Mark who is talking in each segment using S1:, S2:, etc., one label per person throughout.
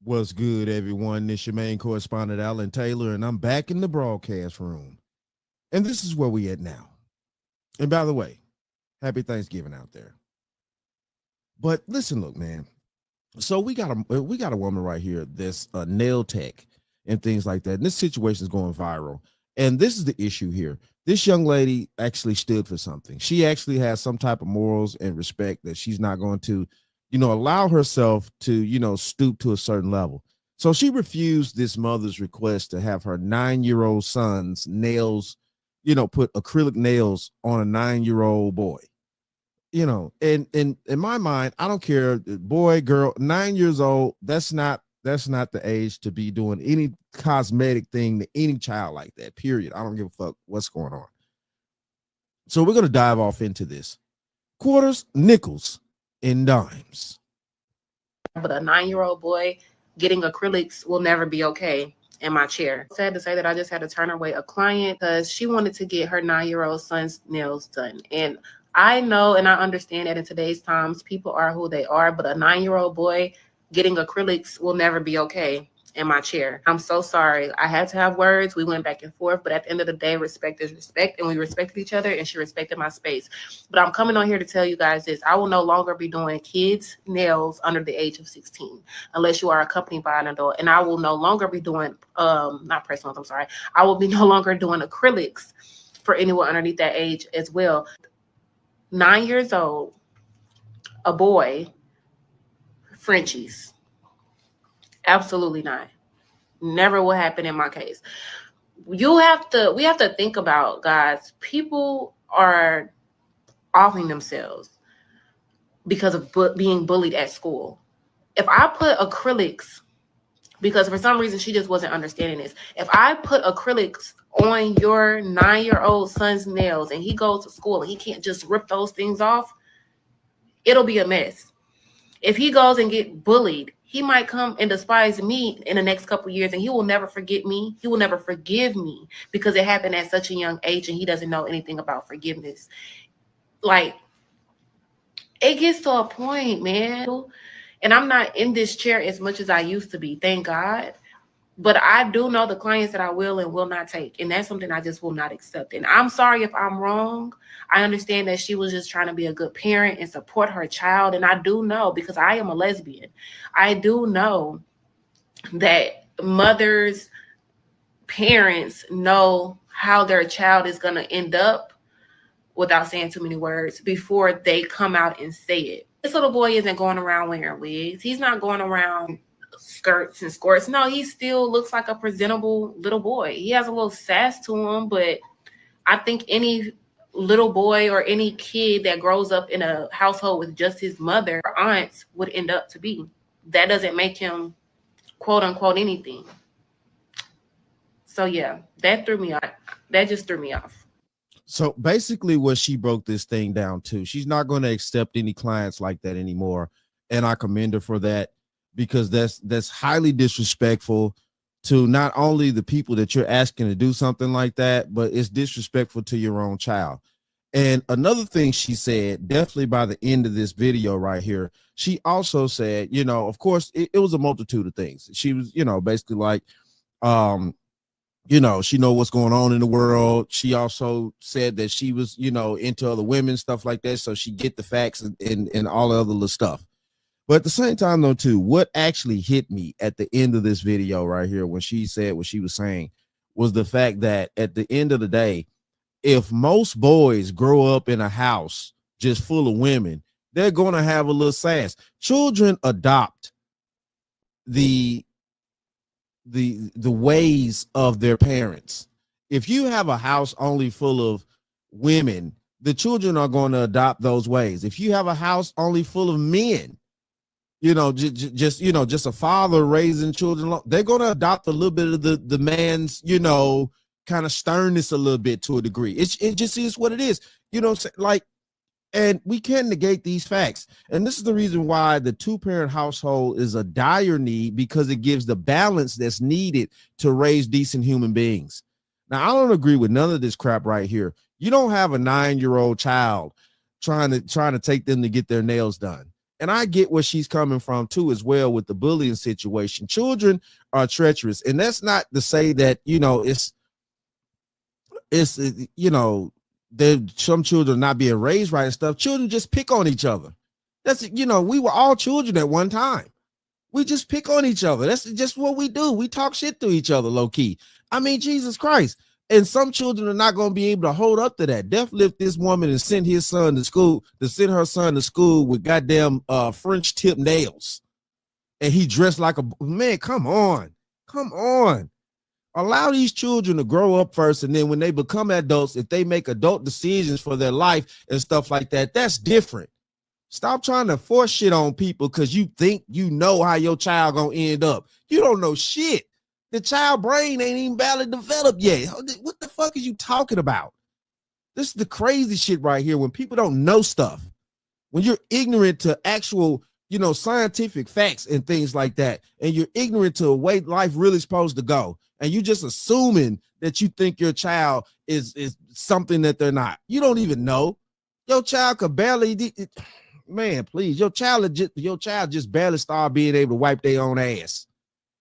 S1: What's good, everyone? This your main correspondent, Alan Taylor, and I'm back in the broadcast room. And this is where we at now. And by the way, happy Thanksgiving out there. But listen, look, man. So we got a woman right here that's a nail tech and things like that. And this situation is going viral. And this is the issue here. This young lady actually stood for something. She actually has some type of morals and respect that she's not going to, allow herself to, stoop to a certain level. So she refused this mother's request to have her 9-year-old son's nails, put acrylic nails on a 9-year-old boy. And in my mind, I don't care, boy, girl, 9 years old, that's not the age to be doing any cosmetic thing to any child like that, period. I don't give a fuck what's going on. So we're going to dive off into this. Quarters, nickels, and dimes.
S2: But a 9-year-old boy getting acrylics will never be okay in my chair. Sad to say that I just had to turn away a client because she wanted to get her 9-year-old son's nails done. And I know and I understand that in today's times, people are who they are, but a 9-year-old boy getting acrylics will never be okay in my chair. I'm so sorry. I had to have words. We went back and forth, but at the end of the day, respect is respect, and we respected each other, and she respected my space. But I'm coming on here to tell you guys this. I will no longer be doing kids' nails under the age of 16 unless you are accompanied by an adult, and I will no longer be doing, not press-ons, I'm sorry. I will be no longer doing acrylics for anyone underneath that age as well. 9 years old, a boy, Frenchies. Absolutely not. Never will happen in my case. We have to think about, guys, people are offing themselves because of being bullied at school. If I put acrylics, because for some reason she just wasn't understanding this, if I put acrylics on your 9-year-old son's nails and he goes to school and he can't just rip those things off, it'll be a mess. If he goes and get bullied, he might come and despise me in the next couple of years, and he will never forget me. He will never forgive me because it happened at such a young age and he doesn't know anything about forgiveness. Like, it gets to a point, man. And I'm not in this chair as much as I used to be, thank God. But I do know the clients that I will and will not take. And that's something I just will not accept. And I'm sorry if I'm wrong. I understand that she was just trying to be a good parent and support her child. And I do know, because I am a lesbian, I do know that mothers, parents know how their child is going to end up, without saying too many words, before they come out and say it. This little boy isn't going around wearing wigs. He's not going around skirts and skirts. No, he still looks like a presentable little boy. He has a little sass to him, but I think any little boy or any kid that grows up in a household with just his mother or aunts would end up to be. That doesn't make him quote unquote anything. So yeah, that threw me off. That just threw me off.
S1: So basically what she broke this thing down to, she's not going to accept any clients like that anymore. And I commend her for that, because that's highly disrespectful to not only the people that you're asking to do something like that, but it's disrespectful to your own child. And another thing she said, definitely by the end of this video right here, she also said, of course, it was a multitude of things. She was, basically like, she know what's going on in the world. She also said that she was, into other women, stuff like that. So she get the facts and all the other little stuff. But at the same time, though, too, what actually hit me at the end of this video right here, when she said what she was saying, was the fact that at the end of the day, if most boys grow up in a house just full of women, they're going to have a little sass. Children adopt the ways of their parents. If you have a house only full of women, the children are going to adopt those ways. If you have a house only full of men, just a father raising children, they're going to adopt a little bit of the man's, kind of sternness a little bit to a degree. It just is what it is, like, and we can't negate these facts. And this is the reason why the two-parent household is a dire need, because it gives the balance that's needed to raise decent human beings. Now, I don't agree with none of this crap right here. You don't have a 9-year-old child trying to take them to get their nails done. And I get where she's coming from too, as well, with the bullying situation. Children are treacherous, and that's not to say that, it's that some children not being raised right and stuff. Children just pick on each other. That's, we were all children at one time. We just pick on each other. That's just what we do. We talk shit to each other, low key. I mean, Jesus Christ. And some children are not going to be able to hold up to that. Def lift this woman and send her son to school with goddamn French tip nails. And he dressed like a man. Come on. Allow these children to grow up first. And then when they become adults, if they make adult decisions for their life and stuff like that, that's different. Stop trying to force shit on people because you think you know how your child gonna end up. You don't know shit. The child brain ain't even barely developed yet. What the fuck is you talking about? This is the crazy shit right here. When people don't know stuff, when you're ignorant to actual, scientific facts and things like that, and you're ignorant to the way life really supposed to go, and you just assuming that you think your child is something that they're not. You don't even know. Your child could barely. Man, please, your child just barely start being able to wipe their own ass,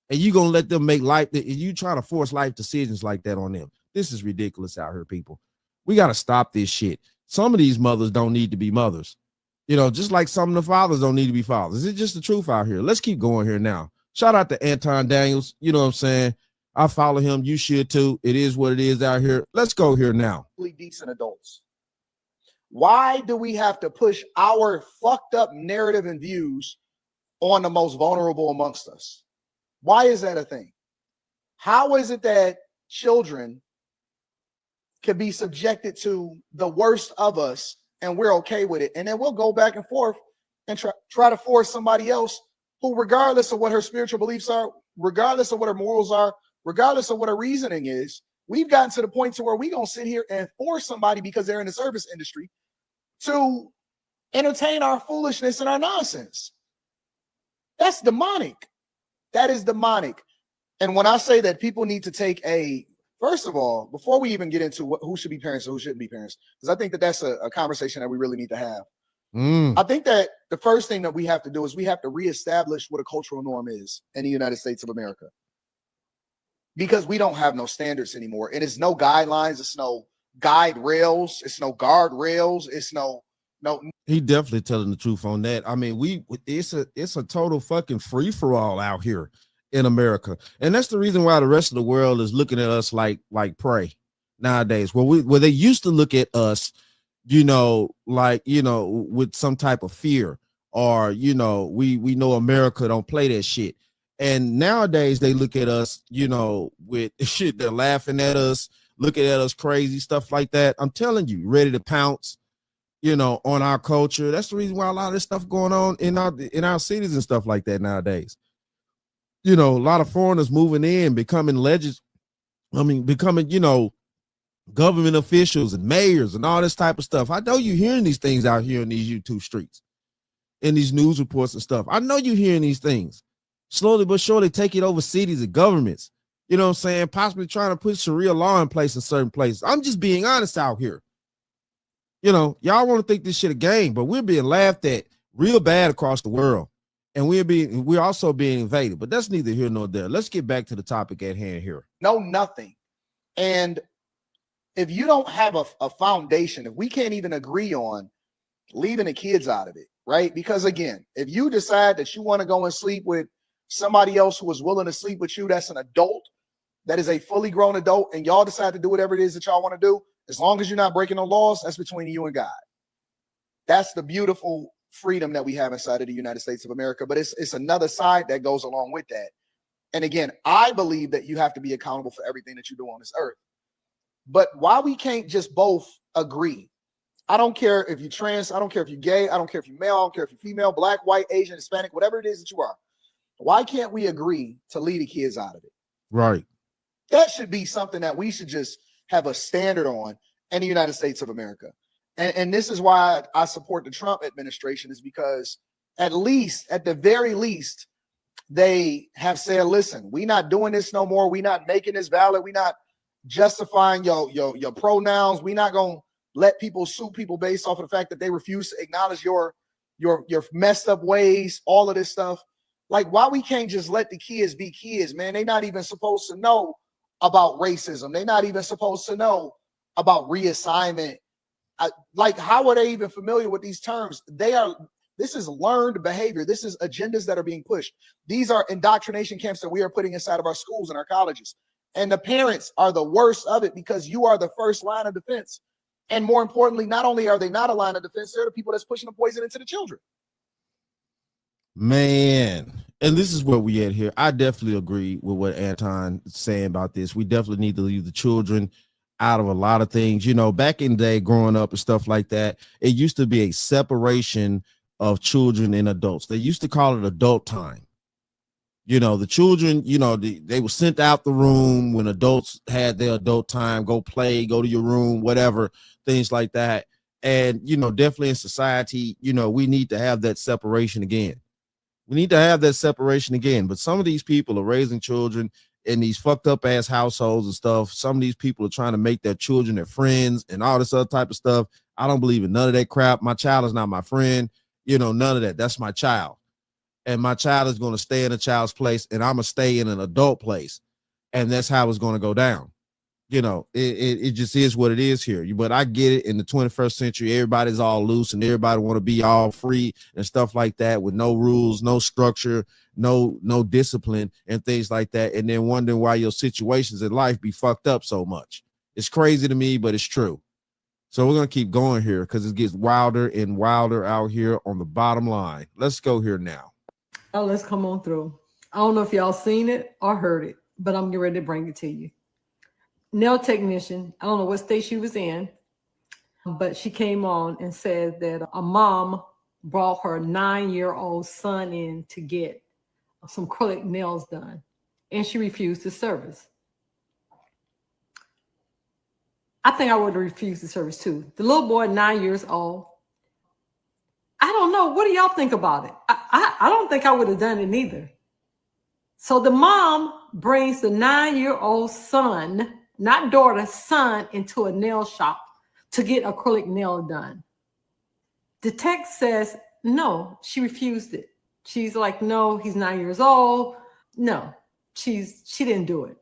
S1: and you gonna let them make life? You trying to force life decisions like that on them? This is ridiculous out here, people. We got to stop this shit. Some of these mothers don't need to be mothers, just like some of the fathers don't need to be fathers. It's just the truth out here. Let's keep going here now. Shout out to Anton Daniels. You know what I'm saying? I follow him. You should too. It is what it is out here. Let's go here now.
S3: Decent adults. Why do we have to push our fucked up narrative and views on the most vulnerable amongst us? Why is that a thing? How is it that children can be subjected to the worst of us and we're okay with it? And then we'll go back and forth and try to force somebody else who, regardless of what her spiritual beliefs are, regardless of what her morals are, regardless of what her reasoning is, we've gotten to the point to where we're going to sit here and force somebody, because they're in the service industry, to entertain our foolishness and our nonsense. That's demonic. That is demonic. And when I say that people need to take first of all, before we even get into who should be parents and who shouldn't be parents, because I think that that's a conversation that we really need to have. I think that the first thing that we have to do is we have to reestablish what a cultural norm is in the United States of America. Because we don't have no standards anymore. And it's no guidelines. It's no guide rails. It's no guard rails. It's no.
S1: He definitely telling the truth on that. I mean, it's a total fucking free for all out here in America, and that's the reason why the rest of the world is looking at us like prey nowadays. Where they used to look at us, with some type of fear, or we know America don't play that shit. And nowadays they look at us, with shit. They're laughing at us, looking at us crazy, stuff like that. I'm telling you, ready to pounce, on our culture. That's the reason why a lot of this stuff going on in our cities and stuff like that nowadays. A lot of foreigners moving in, becoming legends. Becoming, government officials and mayors and all this type of stuff. I know you're hearing these things out here in these YouTube streets, in these news reports and stuff. I know you're hearing these things. Slowly but surely taking over cities and governments. You know what I'm saying? Possibly trying to put Sharia law in place in certain places. I'm just being honest out here. Y'all want to think this shit a game, but we're being laughed at real bad across the world. And we're also being invaded. But that's neither here nor there. Let's get back to the topic at hand here.
S3: No, nothing. And if you don't have a foundation, if we can't even agree on leaving the kids out of it, right? Because again, if you decide that you want to go and sleep with somebody else who is willing to sleep with you, that's an adult, that is a fully grown adult, and y'all decide to do whatever it is that y'all want to do, as long as you're not breaking no laws, that's between you and God. That's the beautiful freedom that we have inside of the United States of America. But it's another side that goes along with that. And again, I believe that you have to be accountable for everything that you do on this earth. But why we can't just both agree? I don't care if you're trans, I don't care if you're gay, I don't care if you're male, I don't care if you're female, black, white, Asian, Hispanic, whatever it is that you are. Why can't we agree to leave the kids out of it?
S1: Right.
S3: That should be something that we should just have a standard on in the United States of America. And this is why I support the Trump administration, is because at the very least, they have said, listen, we're not doing this no more. We're not making this valid. We're not justifying your pronouns. We're not going to let people sue people based off of the fact that they refuse to acknowledge your your messed up ways, all of this stuff. Like, why we can't just let the kids be kids, man? They're not even supposed to know about racism. They're not even supposed to know about reassignment. Like, how are they even familiar with these terms? This is learned behavior. This is agendas that are being pushed. These are indoctrination camps that we are putting inside of our schools and our colleges. And the parents are the worst of it, because you are the first line of defense. And more importantly, not only are they not a line of defense, they're the people that's pushing the poison into the children.
S1: Man, and this is where we at here. I definitely agree with what Anton is saying about this. We definitely need to leave the children out of a lot of things. You know, back in the day, growing up and stuff like that, it used to be a separation of children and adults. They used to call it adult time. You know, the children, you know, they were sent out the room when adults had their adult time, go play, go to your room, whatever, things like that. And, you know, definitely in society, you know, we need to have that separation again. We need to have that separation again. But some of these people are raising children in these fucked up ass households and stuff. Some of these people are trying to make their children their friends and all this other type of stuff. I don't believe in none of that crap. My child is not my friend. You know, none of that. That's my child. And my child is going to stay in a child's place, and I'm going to stay in an adult place. And that's how it's going to go down. You know, it just is what it is here. But I get it. In the 21st century, everybody's all loose and everybody want to be all free and stuff like that, with no rules, no structure, no discipline and things like that. And then wondering why your situations in life be fucked up so much. It's crazy to me, but it's true. So we're going to keep going here because it gets wilder and wilder out here on the bottom line. Let's go here now.
S4: Oh, let's come on through. I don't know if y'all seen it or heard it, but I'm getting ready to bring it to you. Nail technician, I don't know what state she was in, but she came on and said that a mom brought her 9-year-old son in to get some acrylic nails done, and she refused the service. I think I would have refused the service too. The little boy, 9 years old. I don't know. What do y'all think about it? I don't think I would have done it neither. So the mom brings the 9-year-old son, not daughter, son, into a nail shop to get acrylic nail done. The text says, no, she refused it. She's like, no, he's 9 years old. No, she didn't do it.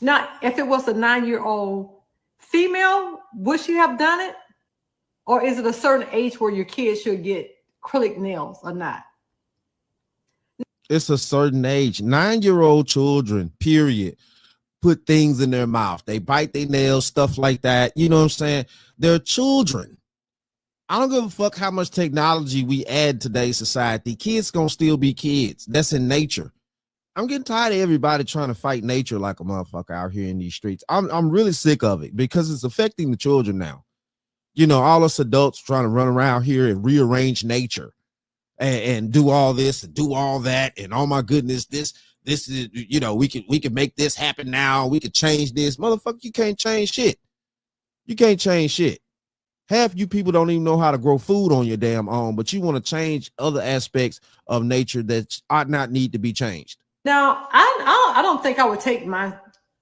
S4: Now, if it was a 9-year-old female, would she have done it? Or is it a certain age where your kids should get acrylic nails or not?
S1: It's a certain age. 9-year-old children, period, put things in their mouth. They bite their nails, stuff like that. You know what I'm saying? They're children. I don't give a fuck how much technology we add to today's society. Kids gonna still be kids. That's in nature. I'm getting tired of everybody trying to fight nature like a motherfucker out here in these streets. I'm really sick of it because it's affecting the children now. You know, all us adults trying to run around here and rearrange nature and do all this and do all that. And oh my goodness, this is, you know, we can make this happen now. We can change this. Motherfucker, you can't change shit. You can't change shit. Half you people don't even know how to grow food on your damn own, but you want to change other aspects of nature that ought not need to be changed.
S4: Now, I don't think I would take my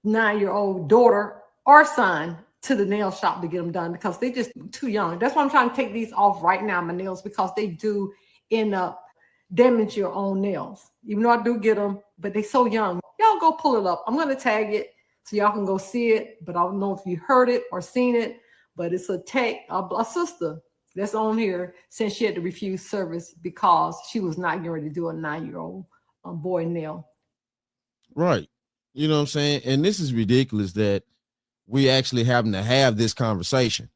S4: 9-year-old daughter or son to the nail shop to get them done because they just too young. That's why I'm trying to take these off right now, my nails, because they do end up damage your own nails. Even though I do get them, but they so young. Y'all go pull it up. I'm going to tag it so y'all can go see it, but I don't know if you heard it or seen it, but it's a sister that's on here since she had to refuse service because she was not getting ready to do a 9-year-old boy nail.
S1: Right. You know what I'm saying? And this is ridiculous that we actually having to have this conversation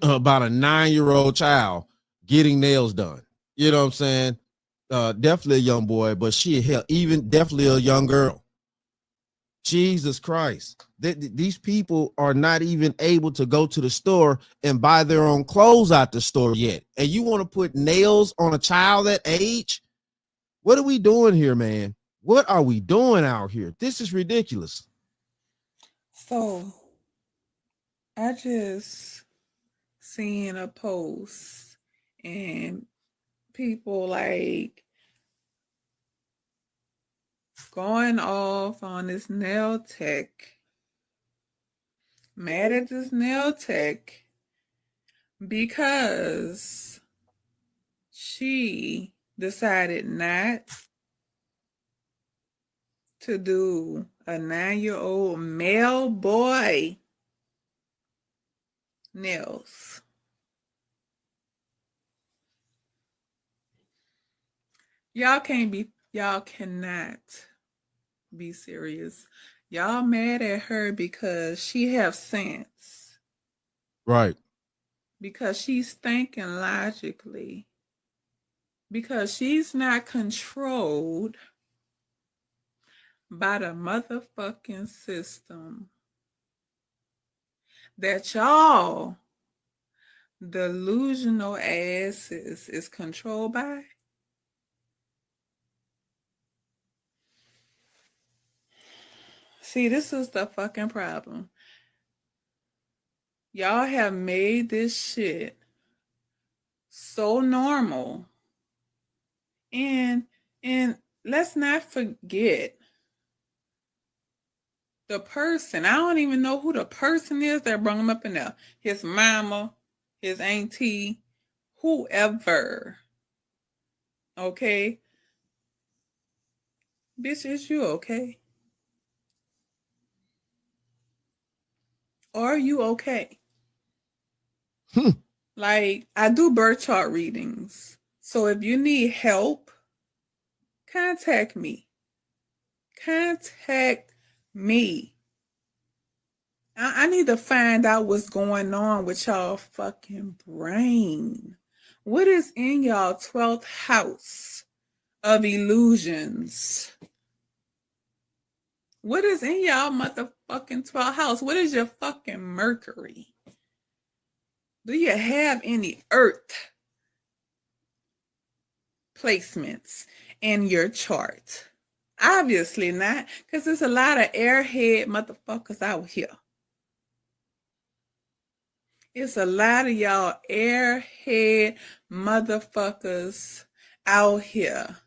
S1: about a 9-year-old child getting nails done. You know what I'm saying? Definitely a young boy, but even definitely a young girl. Jesus Christ. These people are not even able to go to the store and buy their own clothes out the store yet. And you want to put nails on a child that age? What are we doing here, man? What are we doing out here? This is ridiculous.
S5: So I just seen a post and people like going off on this nail tech, mad at this nail tech because she decided not to do a 9-year-old male boy nails. Y'all cannot be serious. Y'all mad at her because she have sense.
S1: Right.
S5: Because she's thinking logically. Because she's not controlled by the motherfucking system that y'all delusional asses is controlled by. See, this is the fucking problem. Y'all have made this shit so normal. And let's not forget the person. I don't even know who the person is that brought him up in there. His mama, his auntie, whoever. Okay? Bitch, is you okay? Are you okay? Like, I do birth chart readings. So if you need help, contact me. Contact me. I need to find out what's going on with y'all fucking brain. What is in y'all 12th house of illusions? What is in y'all motherfucking 12th house? What is your fucking Mercury? Do you have any Earth placements in your chart? Obviously not, because there's a lot of airhead motherfuckers out here. It's a lot of y'all airhead motherfuckers out here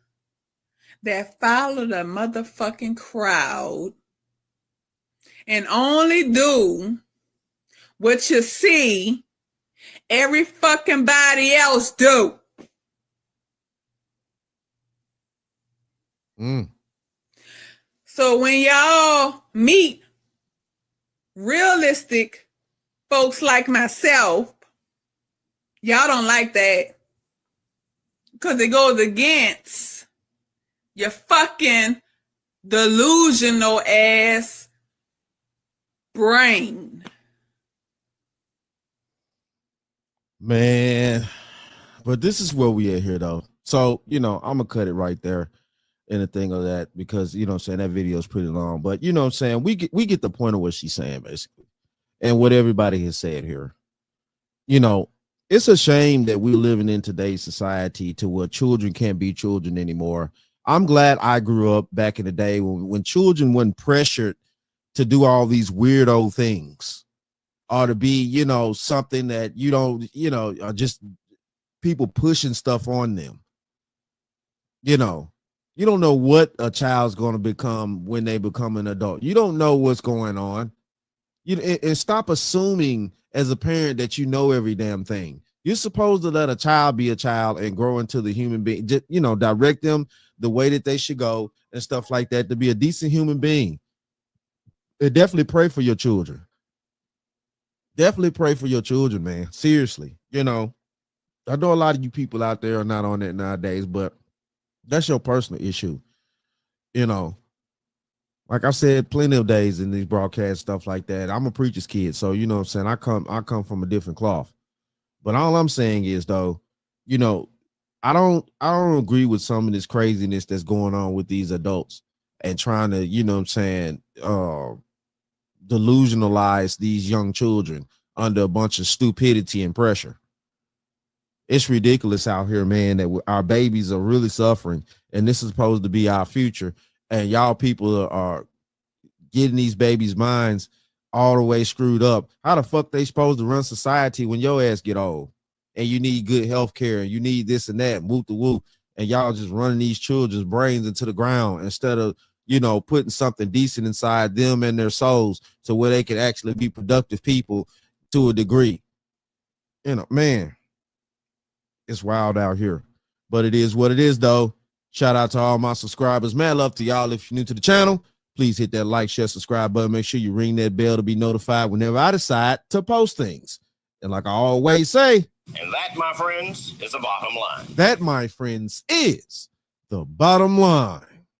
S5: that follow the motherfucking crowd and only do what you see every fucking body else do. So when y'all meet realistic folks like myself, y'all don't like that because it goes against your fucking delusional ass brain.
S1: Man, but this is where we at here though. So, I'm gonna cut it right there in the thing of that because I'm saying that video is pretty long. But I'm saying we get the point of what she's saying basically, and what everybody has said here. It's a shame that we're living in today's society to where children can't be children anymore. I'm glad I grew up back in the day when children weren't pressured to do all these weirdo things or to be, something that you don't, are just people pushing stuff on them. You don't know what a child's going to become when they become an adult. You don't know what's going on. And stop assuming as a parent that you know every damn thing. You're supposed to let a child be a child and grow into the human being, just, direct them the way that they should go and stuff like that to be a decent human being. And definitely pray for your children. Definitely pray for your children, man. Seriously. I know a lot of you people out there are not on that nowadays, but that's your personal issue. Like I said, plenty of days in these broadcasts, stuff like that. I'm a preacher's kid, so what I'm saying, I come from a different cloth. But all I'm saying is though, I don't agree with some of this craziness that's going on with these adults and trying to, what I'm saying, delusionalize these young children under a bunch of stupidity and pressure. It's ridiculous out here, man, that our babies are really suffering, and this is supposed to be our future. And y'all people are getting these babies' minds all the way screwed up. How the fuck they supposed to run society when your ass get old and you need good health care and you need this and that, whoop the whoop, and y'all just running these children's brains into the ground instead of, putting something decent inside them and their souls to where they can actually be productive people to a degree. Man, it's wild out here. But it is what it is, though. Shout out to all my subscribers. Man, love to y'all. If you're new to the channel, please hit that like, share, subscribe button. Make sure you ring that bell to be notified whenever I decide to post things. And like I always say,
S6: and that, my friends, is the bottom line.
S1: That, my friends, is the bottom line.